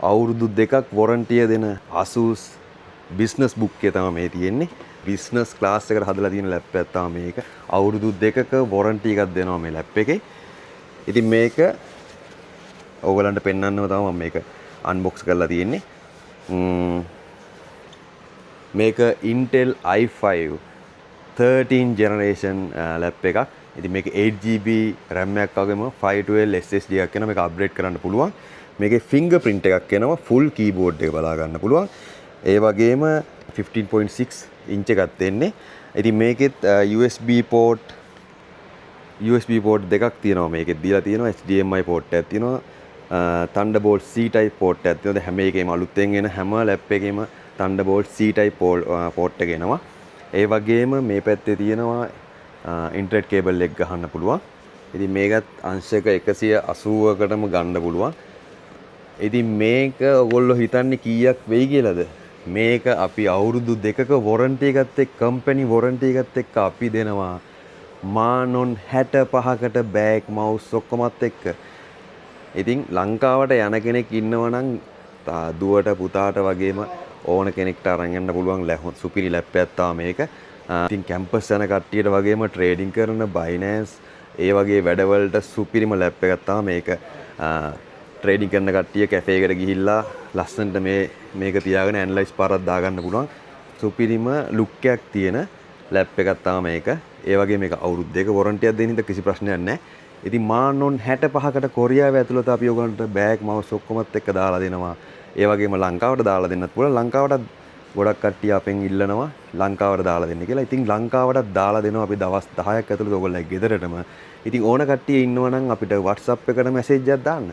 අවුරුදු 2ක් වොරන්ටිය දෙන Asus business book එක තමයි මේ තියෙන්නේ. business class එකට හදලා තියෙන ලැප් එකක් තමයි මේක. අවුරුදු 2ක වොරන්ටි එකක් දෙනවා මේ ලැප් එකේ. ඉතින් මේක ඕගලන්ට පෙන්වන්නම තමයි මම මේක අන්බොක්ස් කරලා තියෙන්නේ. මේක Intel i5 13 generation ලැප් එකක්. ඉතින් මේක 8GB RAM එකක් වගේම 512 SSD එකක් වෙනවා. මේක අප්ග්‍රේඩ් කරන්න පුළුවන්. මේකේ fingerprint එකක් එනවා. full keyboard එක බලා ගන්න පුළුවන්. ඒ වගේම 15.6 inch එකක් දෙන්නේ. ඉතින් මේකෙත් USB port දෙකක් තියෙනවා. මේකෙත් දීලා තියෙනවා HDMI port එකක් තියෙනවා. Thunderbolt C type port එකක් තියෙනවා. හැම එකේම අලුතෙන් එන හැම ලැප් එකේම Thunderbolt C type port එක එනවා. ඒ වගේම මේ පැත්තේ තියෙනවා ඉන්ටර්නෙට් කේබල් එක ගහන්න පුළුවන්. ඉතින් මේකත් අංශක 180කටම ගන්න පුළුවන්. ඉතින් මේක ඔයගොල්ලෝ හිතන්නේ කීයක් වෙයි කියලාද? මේක අපි අවුරුදු 2ක වොරන්ටි එකත් එක්ක කම්පැනි වොරන්ටි එකත් එක්ක අපි දෙනවා මානොන් 65කට බෑග් මවුස් ඔක්කොමත් එක්ක. ඉතින් ලංකාවට යන කෙනෙක් ඉන්නවා නම් දුවට පුතාට වගේම ඕන කෙනෙක්ට අරන් යන්න පුළුවන් සුපිරි ලැප් එකක් තමයි මේක. ඉතින් කැම්පස් යන කට්ටියට වගේම ට්‍රේඩින් කරන Binance ඒ වගේ වැඩවලට සුපිරිම ලැප් එකක් තමයි මේක. ට්‍රේඩින් කරන කට්ටිය කැෆේ එකට ගිහිල්ලා ලස්සනට මේක තියාගෙන ඇනලයිස් පාරක් දාගන්න පුළුවන්. සුපිරිම ලුක් එකක් තියෙන ලැප් එකක් තමයි මේක. ඒ වගේ මේක අවුරුදු 2ක වොරන්ටියක් දෙන හින්දා කිසි ප්‍රශ්නයක් නැහැ. ඉතින් මානොන් 65කට කොරියාවේ ඇතුළත අපි ඔයගොල්ලන්ට බෑග් මවුස් ඔක්කොමත් එක්ක දාලා දෙනවා. ඒ වගේම ලංකාවට දාලා දෙන්නත් පුළුවන්. ලංකාවට ගොඩක් කට්ටිය අපෙන් ඉල්ලනවා ලංකාවට දාලා දෙන්න කියලා. ඉතින් ලංකාවටත් දාලා දෙනවා අපි දවස් 10ක් ඇතුළත ඔයගොල්ලන්ගේ ගෙදරටම. ඉතින් ඕන කට්ටිය ඉන්නවා නම් අපිට WhatsApp එකට මැසේජ් එකක් දාන්න.